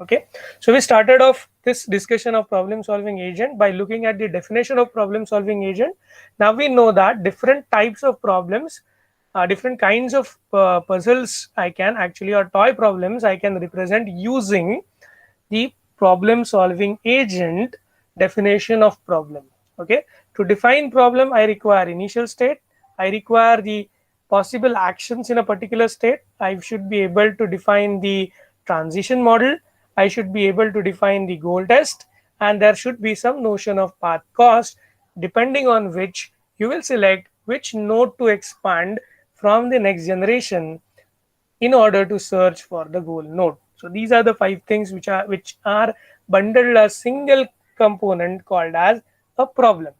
Okay, so we started off this discussion of problem solving agent by looking at the definition of problem solving agent. Now we know that different types of problems, different kinds of puzzles I can actually, or toy problems I can represent using the problem solving agent definition of problem. Okay, to define problem I require initial state, I require the possible actions in a particular state, I should be able to define the transition model, I should be able to define the goal test, and there should be some notion of path cost, depending on which you will select which node to expand from the next generation in order to search for the goal node. So these are the 5 things which are bundled as single component called as a problem.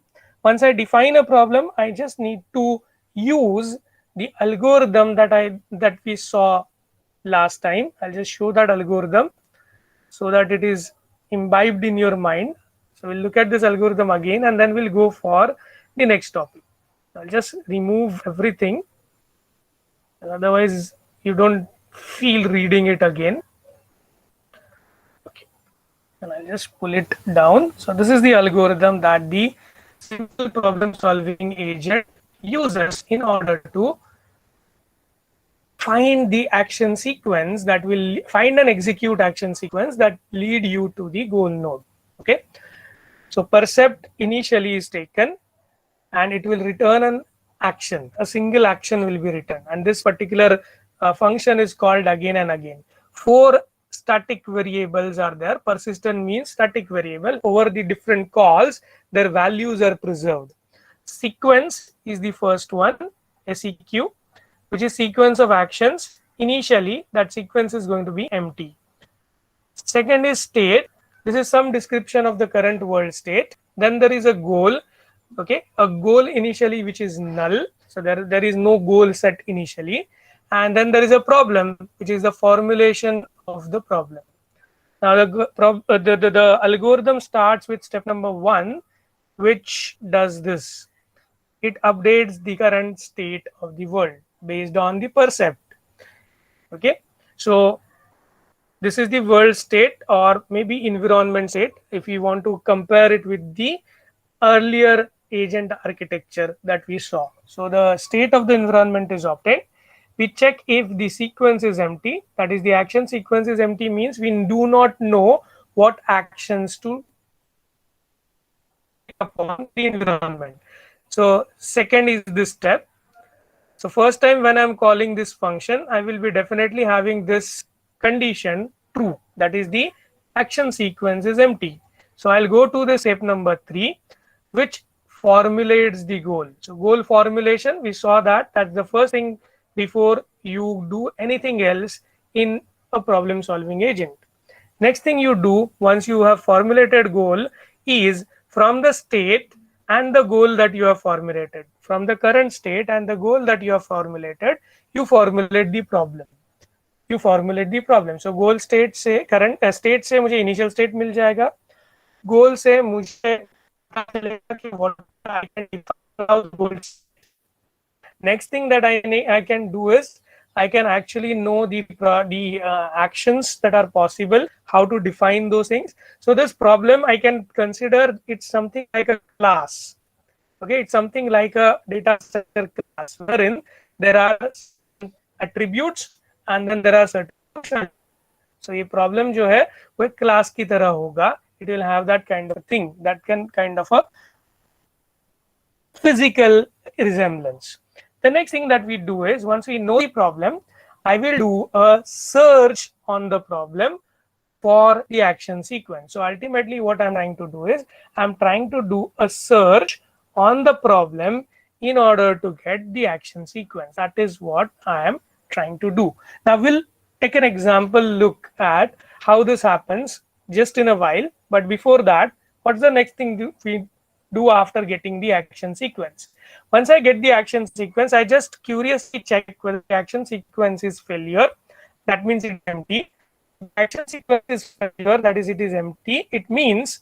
Once I define a problem, I just need to use the algorithm that we saw last time. I'll just show that algorithm so that it is imbibed in your mind. So we'll look at this algorithm again and then we'll go for the next topic. I'll just remove everything, otherwise you don't feel reading it again. Okay, and I'll just pull it down. So this is the algorithm that the simple problem solving agent uses in order to find the action sequence that will find and execute action sequence that lead you to the goal node. Okay, so percept initially is taken and it will return an action, a single action will be returned, and this particular function is called again and again. 4 static variables are there. Persistent means static variable. Over the different calls, their values are preserved. Sequence is the first one, SEQ, which is sequence of actions. Initially, that sequence is going to be empty. Second is state. This is some description of the current world state. Then there is a goal. Okay, a goal initially which is null, so there is no goal set initially, and then there is a problem which is the formulation of the problem. Now the algorithm starts with step number 1, which does this. It updates the current state of the world based on the percept. Okay, so this is the world state or maybe environment state if you want to compare it with the earlier agent architecture that we saw. So the state of the environment is obtained. We check if the sequence is empty, that is the action sequence is empty, means we do not know what actions to take upon the environment. So second is this step. So first time when I'm calling this function, I will be definitely having this condition true, that is the action sequence is empty. So I'll go to the step number 3, which formulates the goal. So goal formulation, we saw that that's the first thing before you do anything else in a problem solving agent. Next thing you do once you have formulated goal is from the state and the goal that you have formulated, from the current state and the goal that you have formulated, you formulate the problem. You formulate the problem. So goal state से current state से मुझे initial state मिल जाएगा, goal से मुझे what I can define goals. Next thing that I can do is I can actually know the actions that are possible, how to define those things. So this problem I can consider it's something like a class. Okay, it's something like a data structure class wherein there are attributes and then there are certain functions. So ये problem जो है वो एक class की तरह होगा. It will have that kind of thing, that can kind of a physical resemblance. The next thing that we do is once we know the problem, I will do a search on the problem for the action sequence. So ultimately what I'm trying to do is I'm trying to do a search on the problem in order to get the action sequence. That is what I am trying to do. Now we'll take an example look at how this happens just in a while. But before that, what's the next thing we do after getting the action sequence? Once I get the action sequence, I just curiously check whether the action sequence is failure. That means it's empty. The action sequence is failure, that is it is empty. It means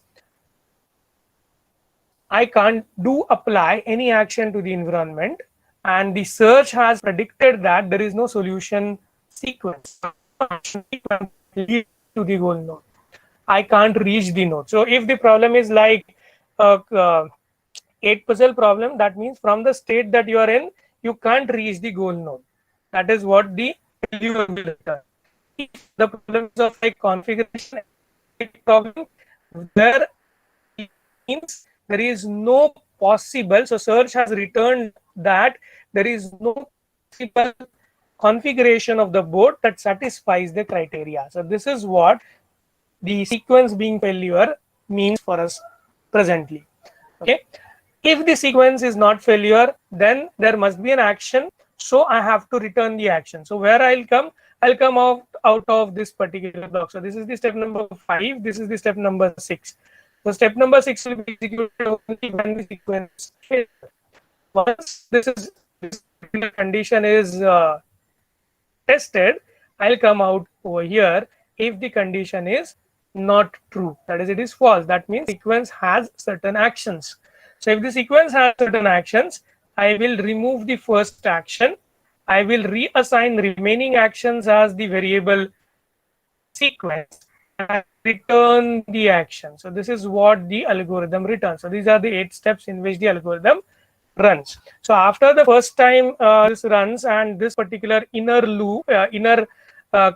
I can't apply any action to the environment, and the search has predicted that there is no solution sequence. Action sequence leads to the goal node. I can't reach the node. So if the problem is like a 8 puzzle problem, that means from the state that you are in, you can't reach the goal node. That is what the failure will return. If the problem is of like configuration problem, there means there is no possible, so search has returned that there is no possible configuration of the board that satisfies the criteria. So this is what the sequence being failure means for us presently. Okay, if the sequence is not failure, then there must be an action, so I have to return the action. So where I'll come out of this particular block. So this is the step number 5, this is the step number 6. So step number 6 will be executed only when the sequence fails. Once this condition is tested, I'll come out over here if the condition is not true, that is, it is false. That means sequence has certain actions. So if the sequence has certain actions, I will remove the first action. I will reassign remaining actions as the variable sequence and return the action. So this is what the algorithm returns. So these are the 8 steps in which the algorithm runs. So after the first time this runs and this particular inner loop,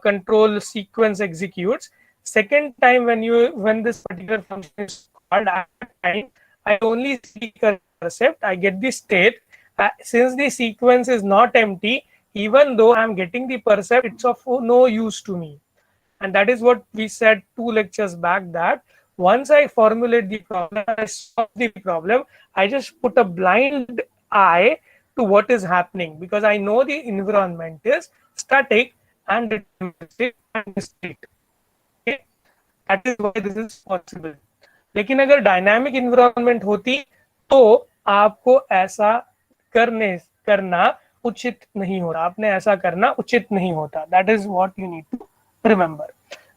control sequence executes, second time when this particular function is called, at that time I only see a percept, I get the state. Since the sequence is not empty, even though I'm getting the percept, it's of no use to me. And that is what we said 2 lectures back, that once I formulate the problem, I solve the problem, I just put a blind eye to what is happening, because I know the environment is static and deterministic and discrete. Okay? That is why this is possible. लेकिन अगर dynamic environment होती तो आपको ऐसा करना उचित नहीं होता, आपने ऐसा करना उचित नहीं होता. That is what you need to remember.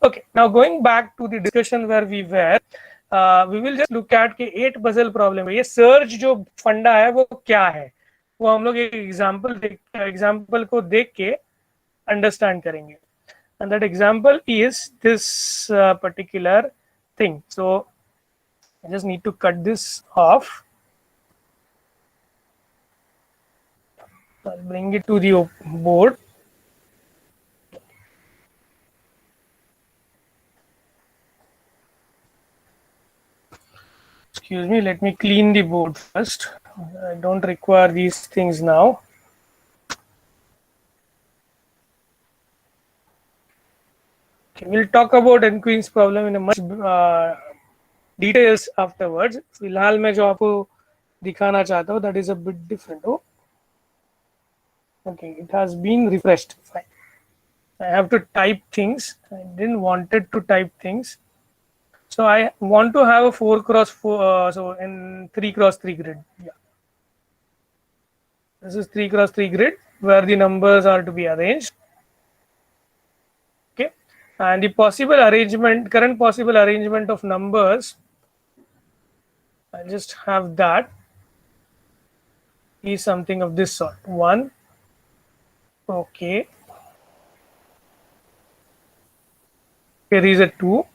Okay, now going back to the discussion where we were, we will just look at कि 8 puzzle problem है. ये सर्च जो फंडा है वो क्या है, वो हम लोग एक एग्जाम्पल को देख के अंडरस्टैंड करेंगे. And that example is this particular thing. So I just need to cut this off. I'll bring it to the board. Excuse me, let me clean the board first. I don't require these things now. Okay, we'll talk about N-Queen's problem in a much details afterwards. फिलहाल मैं जो आपको दिखाना चाहता हूँ, that is a bit different. Oh, okay, it has been refreshed. Fine. I have to type things. I didn't wanted to type things. So I want to have a 4x4, so in 3x3 grid. Yeah, this is 3x3 grid where the numbers are to be arranged. Okay, and the possible arrangement, current possible arrangement of numbers, I'll just have that is something of this sort. 1. Okay. Here is a 2.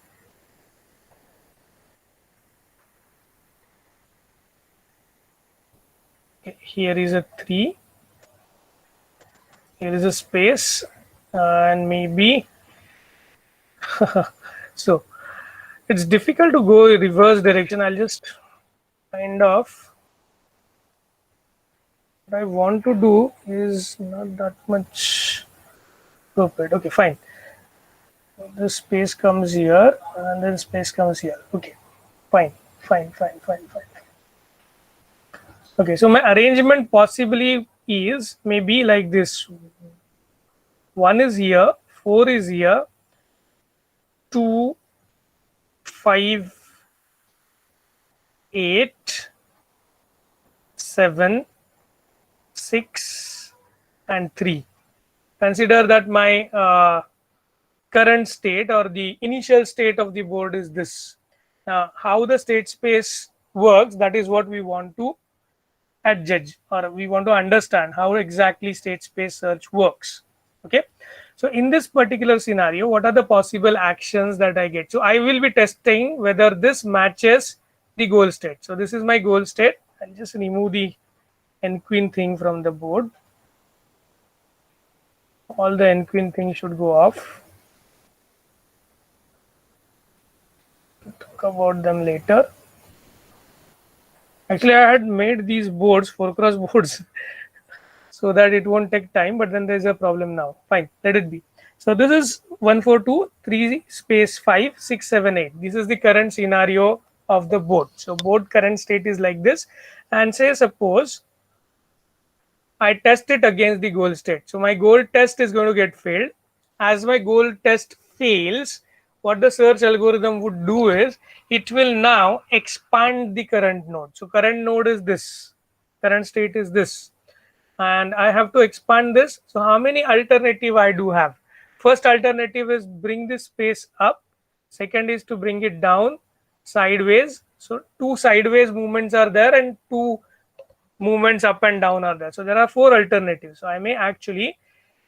Okay, here is a 3. Here is a space, and maybe so it's difficult to go reverse direction. I'll just kind of, what I want to do is not that much appropriate. Okay, fine. This space comes here and then space comes here. Okay, fine. Okay, so my arrangement possibly is maybe like this. 1 is here, 4 is here, 2, 5, 8, 7, 6, and 3. Consider that my current state or the initial state of the board is this. Now, how the state space works, that is what we want to adjudge, or we want to understand how exactly state space search works. Okay, So in this particular scenario, what are the possible actions that I get? So I will be testing whether this matches the goal state. So this is my goal state. I'll just remove the nqueen thing from the board. All the nqueen things should go off. Talk about them later. Actually, I had made these boards, 4x boards, so that it won't take time, but then there's a problem now. Fine, let it be. So this is 1, 4, 2, 3, space 5, 6, 7, 8. This is the current scenario of the board. So board current state is like this. And say suppose I test it against the goal state. So my goal test is going to get failed. As my goal test fails, what the search algorithm would do is it will now expand the current node. So current node is this, current state is this, and I have to expand this. So how many alternative I do have? First alternative is bring this space up. Second is to bring it down sideways. So two sideways movements are there and two movements up and down are there. So there are 4 alternatives. So I may actually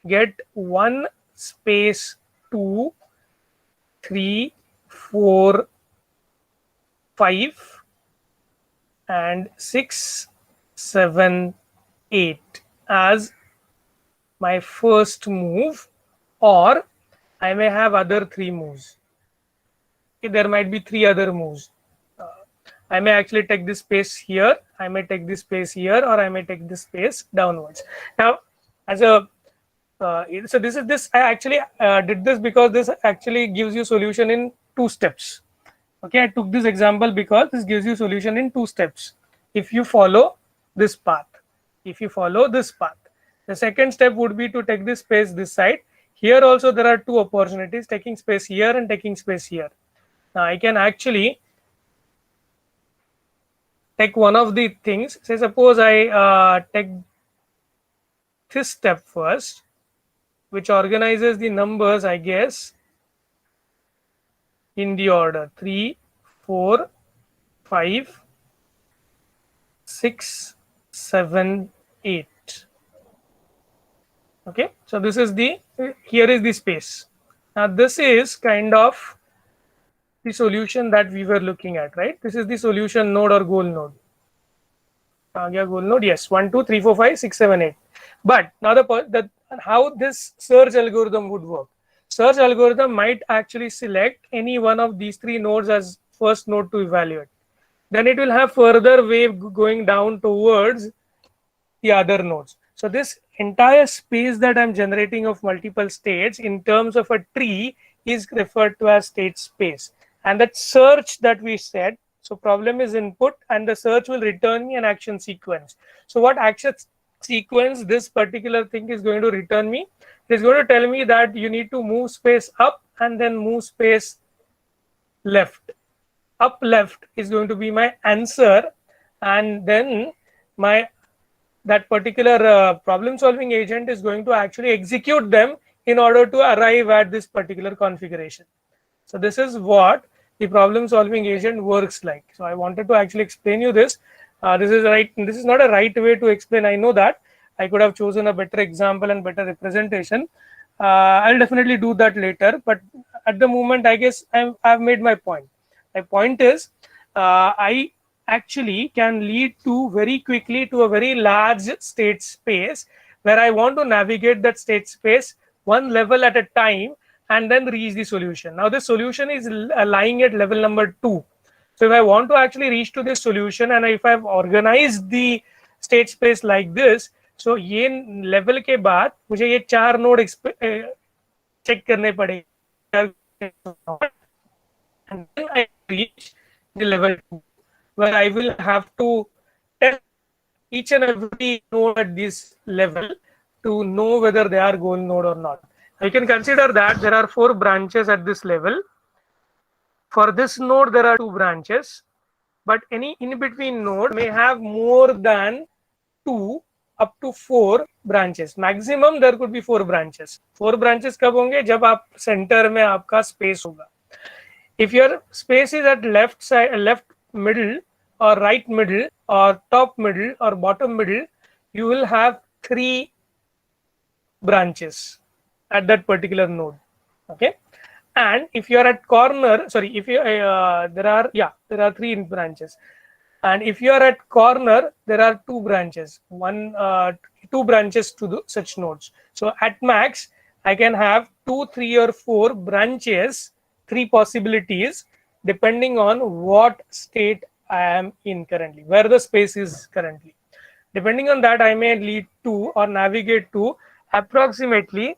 get 1 space 2, 3, 4, 5 and 6, 7, 8 as my first move, or I may have other 3 moves. Okay, there might be 3 other moves. I may actually take this space here, I may take this space here, or I may take this space downwards. Now, as a so this I actually did this because this actually gives you solution in 2 steps. Okay, I took this example because this gives you solution in 2 steps. If you follow this path, if you follow this path, the second step would be to take this space this side. Here also there are 2 opportunities, taking space here and taking space here. Now I can actually take one of the things. Say suppose I take this step first, which organizes the numbers, I guess, in the order 3, 4, 5, 6, 7, 8. Okay, so this is the, here is the space. Now this is kind of the solution that we were looking at, right? This is the solution node or goal node. Goal node, yes, 1, 2, 3, 4, 5, 6, 7, 8. But now the how this search algorithm would work. Search algorithm might actually select any one of these 3 nodes as first node to evaluate. Then it will have further wave going down towards the other nodes. So this entire space that I'm generating of multiple states in terms of a tree is referred to as state space. And that search that we said, so problem is input and the search will return me an action sequence. So what action sequence this particular thing is going to return me? It is going to tell me that you need to move space up and then move space left. Up left is going to be my answer, and then that particular problem solving agent is going to actually execute them in order to arrive at this particular configuration. So this is what the problem solving agent works like. So I wanted to actually explain you this. This is not a right way to explain. I know that I could have chosen a better example and better representation. I'll definitely do that later, but at the moment, I guess I've made my point. My point is, I actually can lead to very quickly to a very large state space where I want to navigate that state space one level at a time and then reach the solution. Now the solution is lying at level number 2. So if I want to actually reach to this solution and if I've organized the state space like this, so ये level के बाद मुझे ये 4 node check करने पड़ेंगे and then I reach the level 2 where I will have to test each and every node at this level to know whether they are goal node or not. You can consider that there are 4 branches at this level. For this node, there are 2 branches, but any in-between node may have more than 2 up to 4 branches. Maximum there could be 4 branches. 4 branches कब होंगे? जब आप center में आपका space होगा. If your space is at left side, left middle or right middle or top middle or bottom middle, you will have 3 branches. at that particular node. Okay, and if you are at corner, sorry, if you there are three branches, and if you are at corner, there are two branches, two branches to such nodes. So at max, I can have 2, 3, or 4 branches, 3 possibilities, depending on what state I am in currently, where the space is currently. Depending on that, I may lead to or navigate to approximately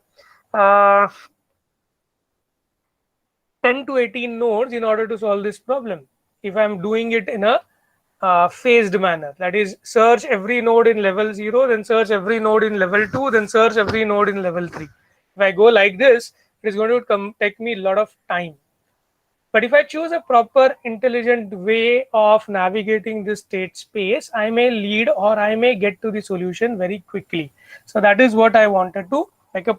10 to 18 nodes in order to solve this problem. If I'm doing it in a phased manner, that is, search every node in level 0, then search every node in level 2, then search every node in level 3. If I go like this, it is going to take me a lot of time. But if I choose a proper intelligent way of navigating this state space, I may lead or I may get to the solution very quickly. So that is what I wanted to make a